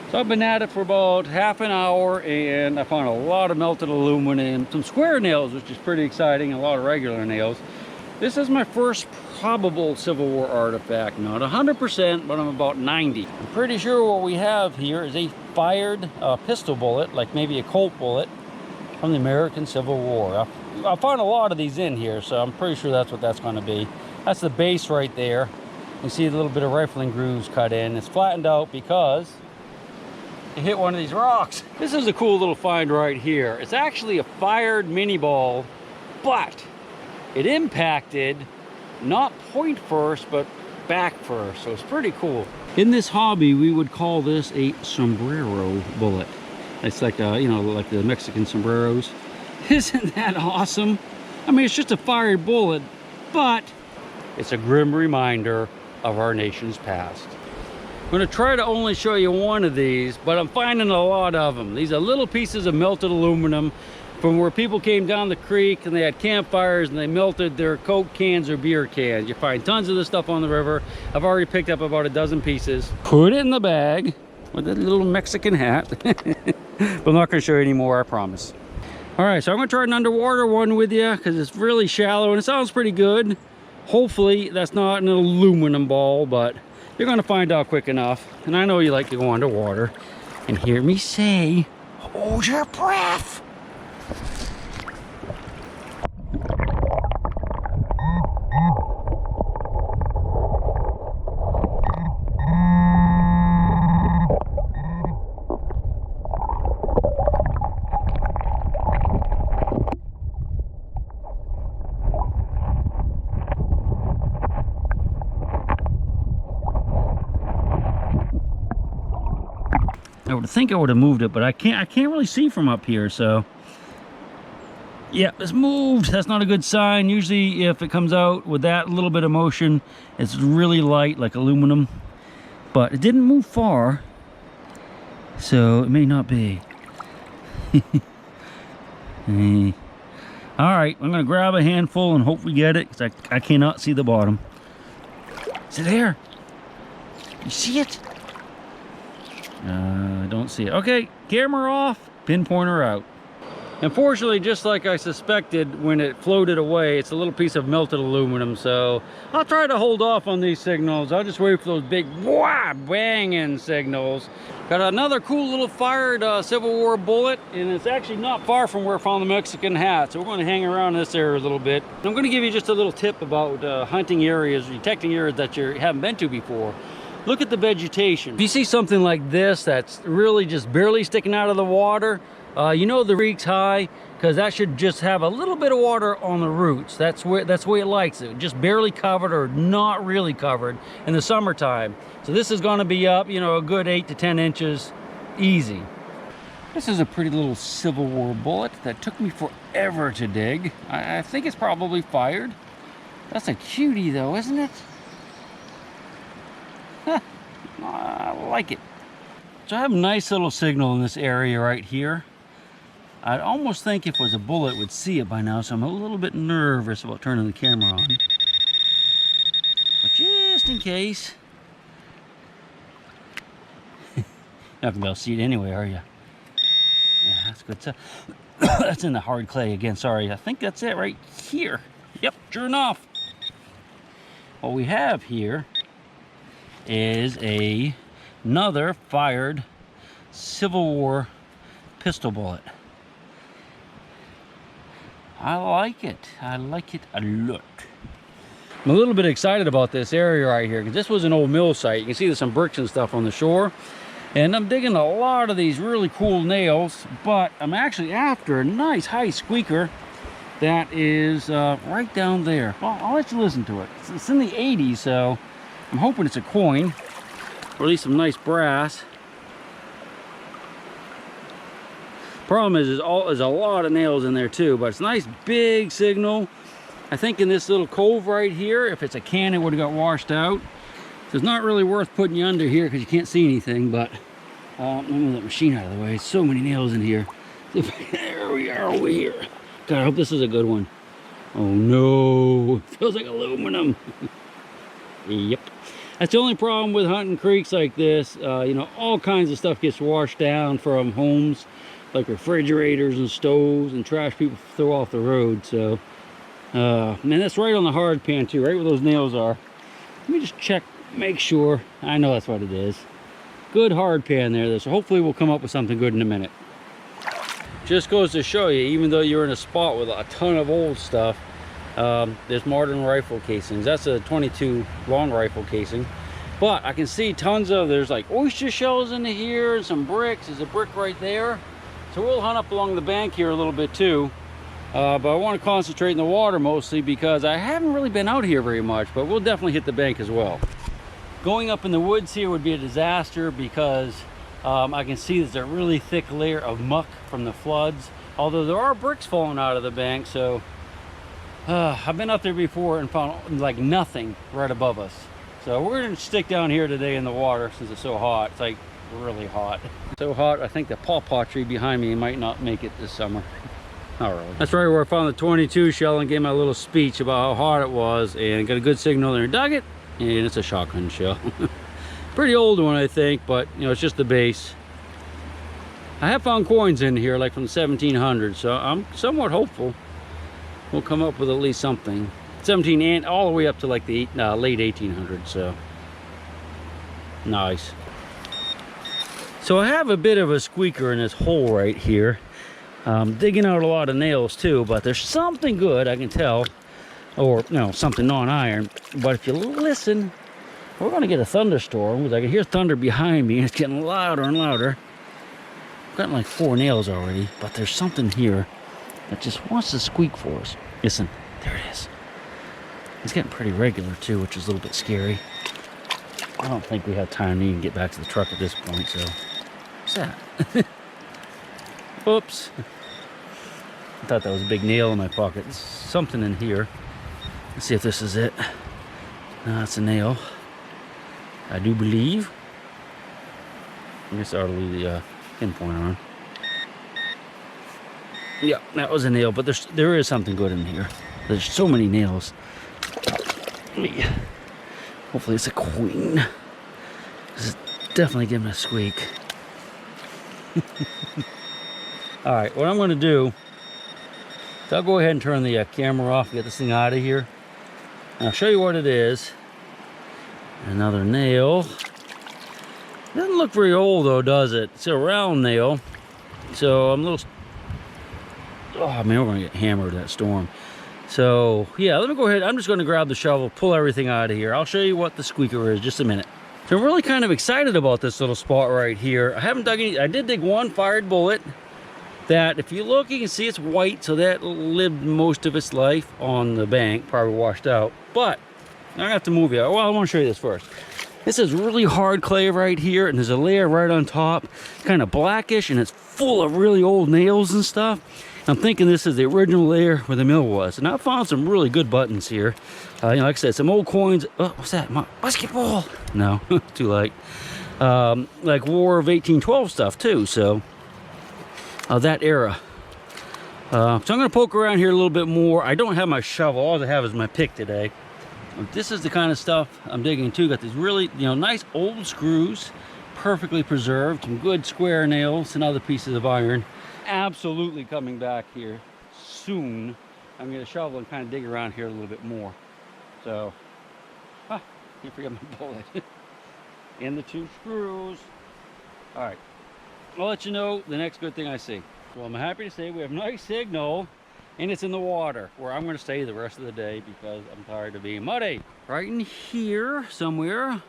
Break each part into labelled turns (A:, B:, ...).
A: So I've been at it for about half an hour, and I found a lot of melted aluminum, some square nails, which is pretty exciting, and a lot of regular nails. This is my first probable Civil War artifact. Not 100%, but I'm about 90. I'm pretty sure what we have here is a fired pistol bullet, like maybe a Colt bullet from the American Civil War. I found a lot of these in here, so I'm pretty sure that's what that's going to be. That's the base right there. You see a little bit of rifling grooves cut in. It's flattened out because it hit one of these rocks. This is a cool little find right here. It's actually a fired mini ball, but it impacted not point first, but back first. So it's pretty cool. In this hobby, we would call this a sombrero bullet. It's like, you know, like the Mexican sombreros. Isn't that awesome? I mean, it's just a fired bullet, but it's a grim reminder of our nation's past. I'm going to try to only show you one of these, but I'm finding a lot of them. These are little pieces of melted aluminum from where people came down the creek and they had campfires and they melted their Coke cans or beer cans. You find tons of this stuff on the river. I've already picked up about a dozen pieces. Put it in the bag with a little Mexican hat. But I'm not going to show you any more, I promise. All right, so I'm going to try an underwater one with you because it's really shallow and it sounds pretty good. Hopefully that's not an aluminum ball, but you're going to find out quick enough. And I know you like to go underwater and hear me say, hold your breath. I would think I would have moved it, but I can't really see from up here, so yeah, it's moved. That's not a good sign. Usually if it comes out with that little bit of motion, it's really light like aluminum, but it didn't move far, so it may not be. All right, I'm gonna grab a handful and hope we get it, because I cannot see the bottom. Is it there? You see it? I don't see it. Okay, camera off, pin pointer out. Unfortunately, just like I suspected when it floated away, it's a little piece of melted aluminum, so I'll try to hold off on these signals. I'll just wait for those big wah, banging signals. Got another cool little fired Civil War bullet, and it's actually not far from where I found the Mexican hat, so we're going to hang around this area a little bit. I'm going to give you just a little tip about hunting areas, detecting areas that you haven't been to before. Look at the vegetation. If you see something like this that's really just barely sticking out of the water, you know the creek's high, because that should just have a little bit of water on the roots. That's the way it likes it, just barely covered or not really covered in the summertime. So this is going to be up, you know, a good 8 to 10 inches, easy. This is a pretty little Civil War bullet that took me forever to dig. I think it's probably fired. That's a cutie though, isn't it? I like it. So I have a nice little signal in this area right here. I'd almost think if it was a bullet we'd see it by now, so I'm a little bit nervous about turning the camera on. But just in case. You're not gonna be able to see it anyway, are you? Yeah, that's good stuff. That's in the hard clay again, sorry. I think that's it right here. Yep, sure enough. What we have here is another fired Civil War pistol bullet. I like it. I like it a lot. I'm a little bit excited about this area right here because this was an old mill site. You can see there's some bricks and stuff on the shore. And I'm digging a lot of these really cool nails, but I'm actually after a nice high squeaker that is right down there. Well, I'll let you listen to it. It's in the 80s, so I'm hoping it's a coin, or at least some nice brass. Problem is there's a lot of nails in there too, but it's a nice big signal. I think in this little cove right here, if it's a can, it would have got washed out. So it's not really worth putting you under here because you can't see anything, but let me move that machine out of the way. So many nails in here. There we are over here. God, I hope this is a good one. Oh no, it feels like aluminum. Yep. That's the only problem with hunting creeks like this. You know, all kinds of stuff gets washed down from homes, like refrigerators and stoves and trash people throw off the road. So, man, that's right on the hard pan too, right where those nails are. Let me just check, make sure. I know that's what it is. Good hard pan there, so hopefully we'll come up with something good in a minute. Just goes to show you, even though you're in a spot with a ton of old stuff, there's modern rifle casings. That's a 22 long rifle casing, but I can see tons of, there's like oyster shells in here and some bricks. There's a brick right there, so we'll hunt up along the bank here a little bit too, but I want to concentrate in the water mostly because I haven't really been out here very much, but we'll definitely hit the bank as well. Going up in the woods here would be a disaster because I can see there's a really thick layer of muck from the floods, although there are bricks falling out of the bank. So I've been up there before and found like nothing right above us. So we're gonna stick down here today in the water since it's so hot. It's like really hot. So hot, I think the pawpaw tree behind me might not make it this summer. Not really. That's right where I found the 22 shell and gave my little speech about how hot it was, and got a good signal there and dug it, and it's a shotgun shell. Pretty old one, I think, but you know, it's just the base. I have found coins in here like from the 1700s, so I'm somewhat hopeful we'll come up with at least something. 17 and all the way up to like the late 1800s, so nice. So I have a bit of a squeaker in this hole right here. Digging out a lot of nails too, but there's something good, I can tell, or you know, something non-iron. But if you listen, we're gonna get a thunderstorm because I can hear thunder behind me and it's getting louder and louder. I've gotten like 4 nails already, but there's something here that just wants to squeak for us. Listen, there it is. It's getting pretty regular too, which is a little bit scary. I don't think we have time to even get back to the truck at this point, so what's that? Oops. I thought that was a big nail in my pocket. There's something in here. Let's see if this is it. No, it's a nail, I do believe. I guess I ought to leave the pinpoint on. Yeah, that was a nail, but there is something good in here. There's so many nails. Hopefully it's a queen. This is definitely giving a squeak. All right, what I'm going to do is I'll go ahead and turn the camera off and get this thing out of here. And I'll show you what it is. Another nail. Doesn't look very old though, does it? It's a round nail. So I'm a little... Oh man, we're going to get hammered in that storm. So yeah, let me go ahead. I'm just going to grab the shovel, pull everything out of here. I'll show you what the squeaker is just a minute. So I'm really kind of excited about this little spot right here. I haven't dug any... I did dig one fired bullet. That if you look, you can see it's white, so that lived most of its life on the bank, probably washed out. But I'm gonna have to move you. Well, I want to show you this first. This is really hard clay right here, and there's a layer right on top, kind of blackish, and it's full of really old nails and stuff. I'm thinking this is the original layer where the mill was, and I found some really good buttons here. You know, like I said, some old coins. Oh, what's that? My basketball? No, too late. Like War of 1812 stuff too. So. That era. So I'm going to poke around here a little bit more. I don't have my shovel. All I have is my pick today. This is the kind of stuff I'm digging too. Got these really, you know, nice old screws, perfectly preserved, some good square nails and other pieces of iron. Absolutely coming back here soon. I'm going to shovel and kind of dig around here a little bit more. So, can't forget my bullet. And the 2 screws. All right. I'll let you know the next good thing I see. Well, I'm happy to say we have nice signal, and it's in the water, where I'm going to stay the rest of the day because I'm tired of being muddy. Right in here somewhere,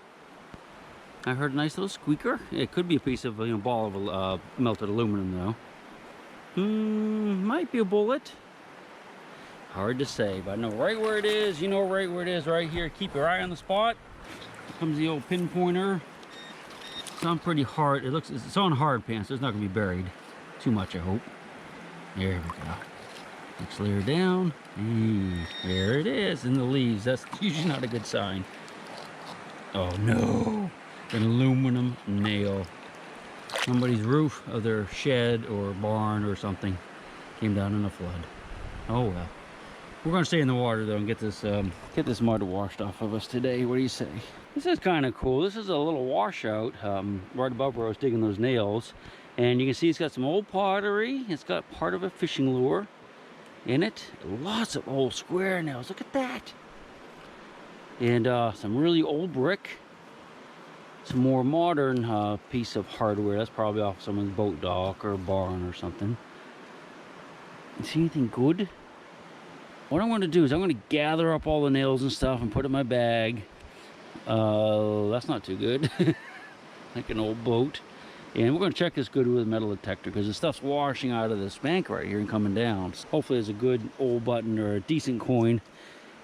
A: I heard a nice little squeaker. It could be a piece of, you know, ball of melted aluminum though. Might be a bullet. Hard to say, but I know right where it is. You know right where it is, right here. Keep your eye on the spot. Here comes the old pinpointer. It's on pretty hard. It's on hard pan, so it's not gonna be buried too much, I hope. There we go. Next layer down. There it is in the leaves. That's usually not a good sign. Oh no, an aluminum nail. Somebody's roof of their shed or barn or something came down in a flood. Oh well. We're gonna stay in the water though and get this mud washed off of us today. What do you say? This is kind of cool. This is a little washout right above where I was digging those nails. And you can see it's got some old pottery. It's got part of a fishing lure in it. Lots of old square nails. Look at that. And some really old brick. Some more modern piece of hardware. That's probably off someone's boat dock or barn or something. You see anything good? What I'm going to do is I'm going to gather up all the nails and stuff and put it in my bag. That's not too good. Like an old boat. And we're going to check this good with a metal detector because the stuff's washing out of this bank right here and coming down. So hopefully there's a good old button or a decent coin.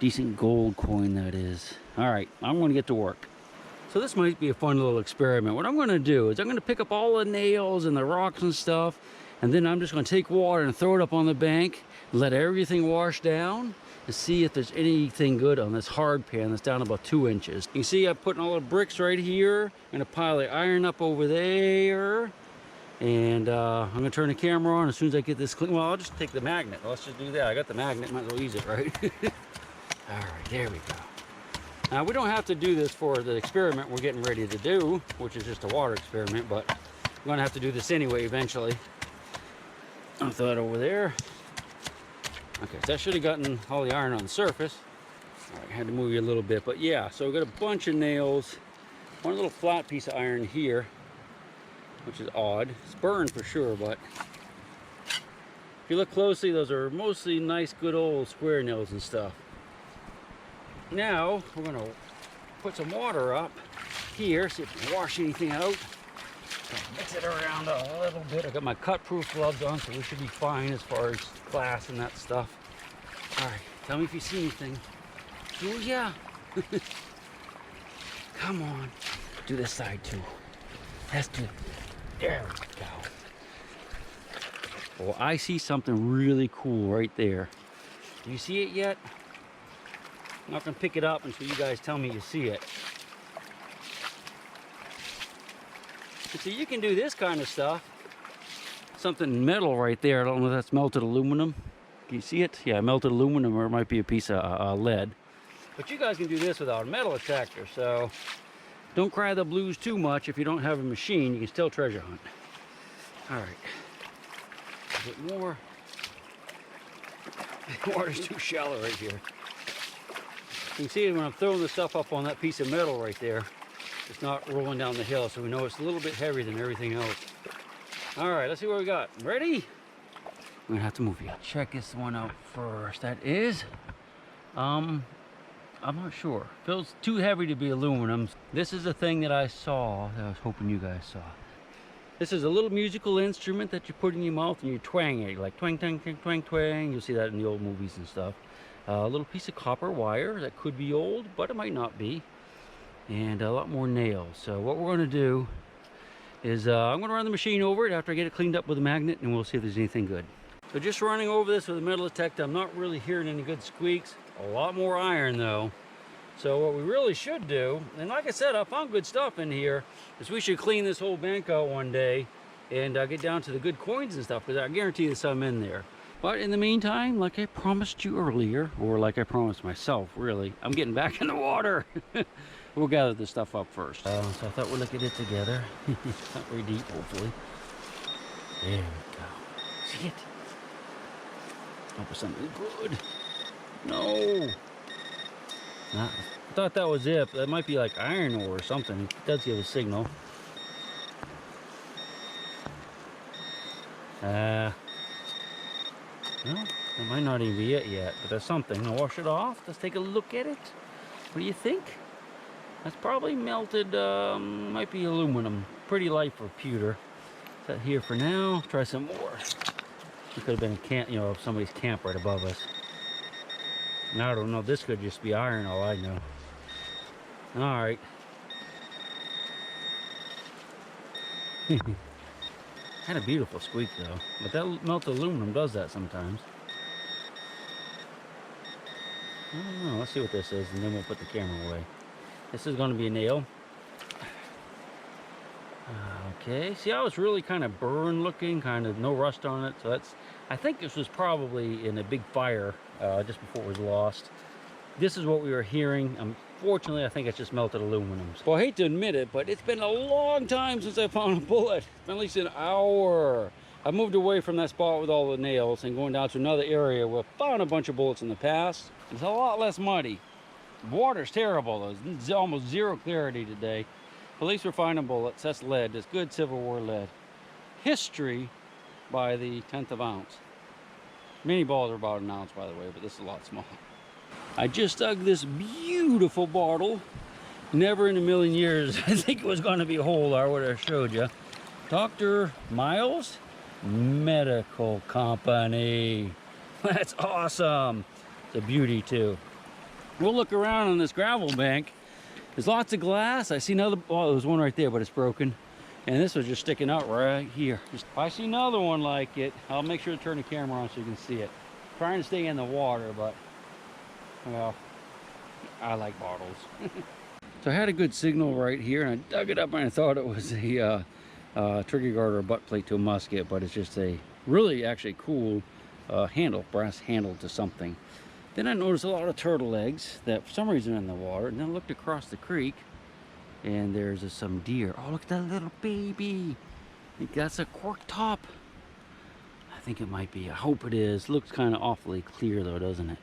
A: Decent gold coin, that is. Alright, I'm going to get to work. So this might be a fun little experiment. What I'm going to do is I'm going to pick up all the nails and the rocks and stuff, and then I'm just going to take water and throw it up on the bank, let everything wash down, and see if there's anything good on this hard pan that's down about 2 inches. You can see I'm putting all the bricks right here, and a pile of iron up over there, and I'm going to turn the camera on as soon as I get this clean. Well, I'll just take the magnet. Let's just do that. I got the magnet, might as well use it, right? Alright, there we go. Now, we don't have to do this for the experiment we're getting ready to do, which is just a water experiment, but I'm going to have to do this anyway eventually. I'll throw it over there. Okay, so that should have gotten all the iron on the surface. All right, I had to move you a little bit, but yeah, so we've got a bunch of nails. One little flat piece of iron here, which is odd. It's burned for sure, but if you look closely, those are mostly nice, good old square nails and stuff. Now, we're going to put some water up here, see if we can wash anything out. Mix it around a little bit. I got my cut-proof gloves on, so we should be fine as far as glass and that stuff. All right, tell me if you see anything. Oh, yeah. Come on. Do this side, too. Let's do it. There we go. Well, I see something really cool right there. Do you see it yet? I'm not going to pick it up until you guys tell me you see it. And so you can do this kind of stuff. Something metal right there. I don't know if that's melted aluminum. Can you see it? Yeah, melted aluminum, or it might be a piece of lead. But you guys can do this without a metal detector. So don't cry the blues too much. If you don't have a machine, you can still treasure hunt. All right. A bit more. The water's too shallow right here. You can see when I'm throwing the stuff up on that piece of metal right there, it's not rolling down the hill, so we know it's a little bit heavier than everything else. All right, let's see what we got. Ready? I'm gonna have to move you. Check this one out first. That is, I'm not sure. Feels too heavy to be aluminum. This is the thing that I saw that I was hoping you guys saw. This is a little musical instrument that you put in your mouth and you twang it, like twang, twang, twang, twang, twang. You'll see that in the old movies and stuff. A little piece of copper wire that could be old, but it might not be. And a lot more nails. So what we're going to do is I'm going to run the machine over it after I get it cleaned up with a magnet, and we'll see if there's anything good. So just running over this with a metal detector, I'm not really hearing any good squeaks. A lot more iron though. So what we really should do, and like I said, I found good stuff in here, is we should clean this whole bank out one day and get down to the good coins and stuff, because I guarantee there's some in there. But in the meantime, like I promised you earlier, or like I promised myself, really, I'm getting back in the water. We'll gather this stuff up first. So I thought we'd look at it together. It's not very deep, hopefully. There we go. See it? Hope it's something good. No! Nah, I thought that was it. That might be like iron ore or something. It does give a signal. No, that might not even be it yet, but there's something. I'll wash it off. Let's take a look at it. What do you think? That's probably melted, might be aluminum. Pretty light for pewter. Set here for now. Try some more. It could have been a camp, you know, somebody's camp right above us. Now I don't know. This could just be iron, all I know. All right. Had a beautiful squeak though, but that melted aluminum does that sometimes. I don't know. Let's see what this is, and then we'll put the camera away. This is going to be a nail. Okay. See how it's really kind of burn looking, kind of no rust on it. So that's. I think this was probably in a big fire just before it was lost. This is what we were hearing. I'm Fortunately, I think it's just melted aluminum. Well, I hate to admit it, but it's been a long time since I found a bullet. It's been at least an hour. I moved away from that spot with all the nails and going down to another area where I found a bunch of bullets in the past. It's a lot less muddy. The water's terrible. There's almost zero clarity today. At least we're finding bullets. That's lead. That's good Civil War lead. History by the 10th of ounce. Mini balls are about an ounce, by the way, but this is a lot smaller. I just dug this beautiful bottle. Never in a million years I think it was going to be a hole. I would have showed you. Dr. Miles Medical Company. That's awesome. It's a beauty too. We'll look around on this gravel bank. There's lots of glass. I see another, oh, there's one right there, but it's broken. And this was just sticking out right here. If I see another one like it, I'll make sure to turn the camera on so you can see it. Trying to stay in the water, but well, I like bottles. So I had a good signal right here, and I dug it up and I thought it was a trigger guard or a butt plate to a musket, but it's just a really actually cool handle, brass handle to something. Then I noticed a lot of turtle eggs that for some reason are in the water, and then I looked across the creek and there's some deer. Oh, look at that little baby. I think that's a cork top. I think it might be. I hope it is. Looks kind of awfully clear though, doesn't it?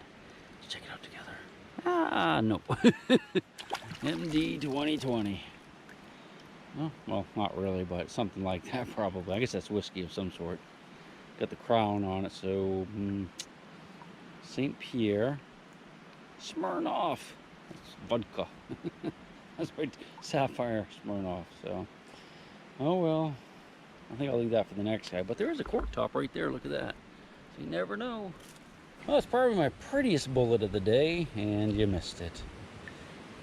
A: Let's check it out together. Ah, nope. MD 2020. Well, not really, but something like that probably. I guess that's whiskey of some sort. Got the crown on it, so St. Pierre Smirnoff. That's vodka. That's right, Sapphire Smirnoff. So, oh well. I think I'll leave that for the next guy. But there is a cork top right there. Look at that. So you never know. Well, it's probably my prettiest bullet of the day, and you missed it.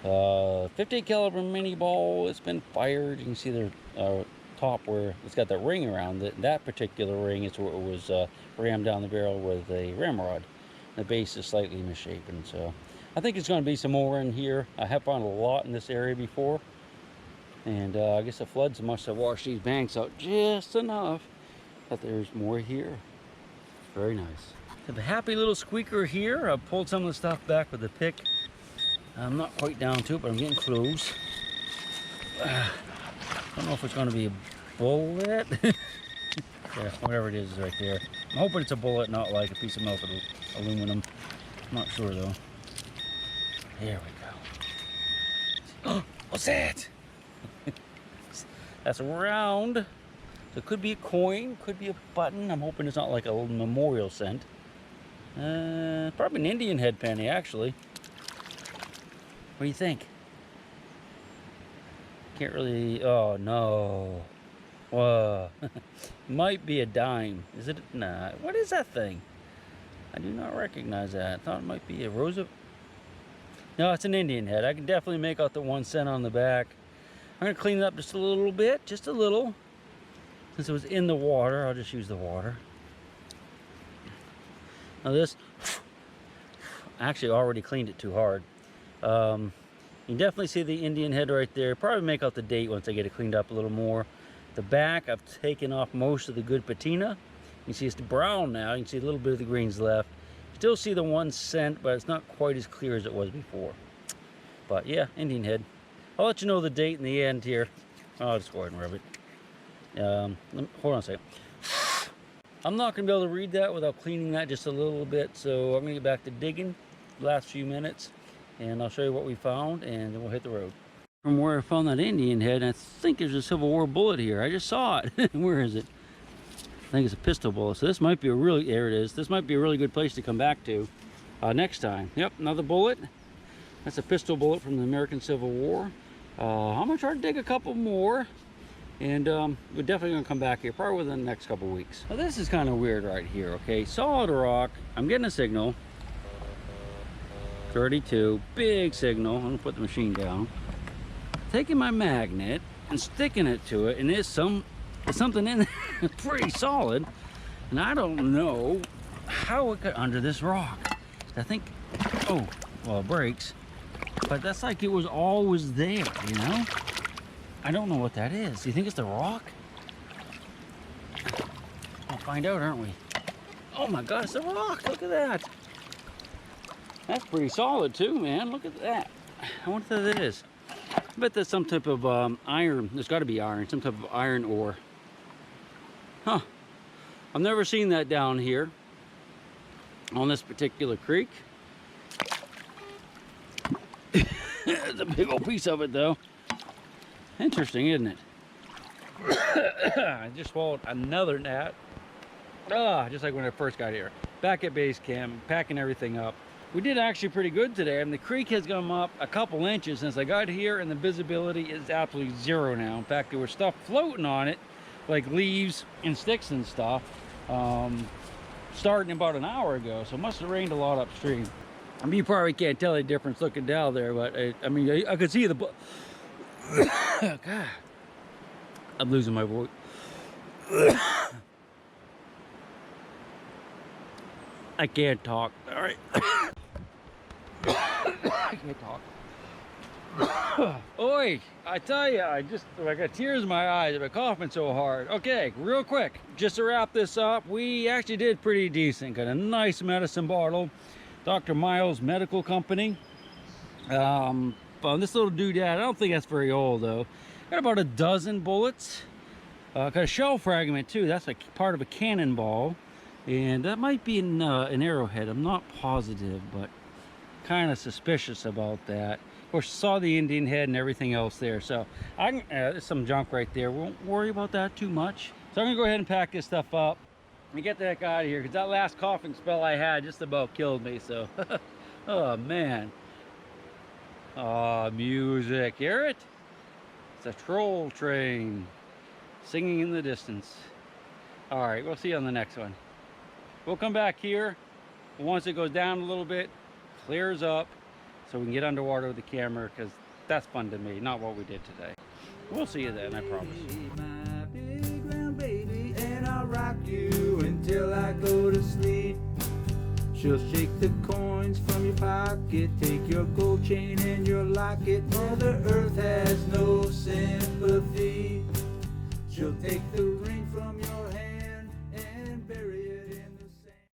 A: 58 caliber mini ball. It's been fired. You can see the top where it's got that ring around it. That particular ring is where it was rammed down the barrel with a ramrod. The base is slightly misshapen, so I think it's going to be some more in here. I have found a lot in this area before, and I guess the floods must have washed these banks out just enough that there's more here. Very nice. Have a happy little squeaker here. I pulled some of the stuff back with the pick. I'm not quite down to it, but I'm getting close. I don't know if it's going to be a bullet. Yeah, whatever it is right there. I'm hoping it's a bullet, not like a piece of melted aluminum. I'm not sure though. There we go. Oh, what's that? That's round. So it could be a coin, could be a button. I'm hoping it's not like a little memorial cent. Probably an Indian head penny, actually. What do you think? Can't really, oh no. Whoa. Might be a dime. Is it? Nah. What is that thing? I do not recognize that. I thought it might be a rose of... No, it's an Indian head. I can definitely make out the 1 cent on the back. I'm going to clean it up just a little bit. Just a little. Since it was in the water, I'll just use the water. Now this... I actually already cleaned it too hard. You can definitely see the Indian head right there. Probably make out the date once I get it cleaned up a little more. The back, I've taken off most of the good patina. You can see it's brown now. You can see a little bit of the greens left. Still see the 1 cent, but it's not quite as clear as it was before. But yeah, Indian head. I'll let you know the date in the end here. I'll just go ahead and rub it. Hold on a second. I'm not going to be able to read that without cleaning that just a little bit. So I'm going to get back to digging the last few minutes. And I'll show you what we found, and then we'll hit the road. From where I found that Indian head, I think there's a Civil War bullet here. I just saw it. Where is it? I think it's a pistol bullet. So this might be a really, there it is. This might be a really good place to come back to next time. Yep, another bullet. That's a pistol bullet from the American Civil War. I'm going to try to dig a couple more. And we're definitely going to come back here probably within the next couple weeks. Now this is kind of weird right here, okay? Solid rock. I'm getting a signal. 32, big signal. I'm going to put the machine down. Taking my magnet and sticking it to it, and there's something in there pretty solid. And I don't know how it got under this rock. I think, oh, well, it breaks. But that's like it was always there, you know? I don't know what that is. Do you think it's the rock? We'll find out, aren't we? Oh my God, it's a rock. Look at that. That's pretty solid too, man. Look at that. I wonder what that is. I bet that's some type of iron. There's got to be iron, some type of iron ore. Huh. I've never seen that down here on this particular creek. It's a big old piece of it though. Interesting, isn't it? I just swallowed another gnat. Just like when I first got here. Back at base camp, packing everything up. We did actually pretty good today. I mean, the creek has come up a couple inches since I got here, and the visibility is absolutely zero now. In fact, there was stuff floating on it, like leaves and sticks and stuff, starting about an hour ago. So it must have rained a lot upstream. I mean, you probably can't tell the difference looking down there, but I mean, I could see the... God, I'm losing my voice. I can't talk. All right. I can't talk. Oi, I tell you, I got tears in my eyes. I've been coughing so hard. Okay, real quick, just to wrap this up, we actually did pretty decent. Got a nice medicine bottle, Dr. Miles Medical Company. On this little doodad, I don't think that's very old though. Got about a dozen bullets. Got a shell fragment too. That's like part of a cannonball. And that might be an arrowhead. I'm not positive, but kind of suspicious about that. Of course, saw the Indian head and everything else there. So there's some junk right there. Won't worry about that too much. So I'm gonna go ahead and pack this stuff up and get the heck out of here, because that last coughing spell I had just about killed me. So, oh man. Oh, music. Hear it? It's a troll train singing in the distance. All right, we'll see you on the next one. We'll come back here once it goes down a little bit, clears up, so we can get underwater with the camera, because that's fun to me, not what we did today. We'll see you then, I promise.
B: My big round baby, and I'll rock you until I go to sleep. She'll shake the coins from your pocket, take your gold chain and your locket. Mother Earth has no sympathy. She'll take the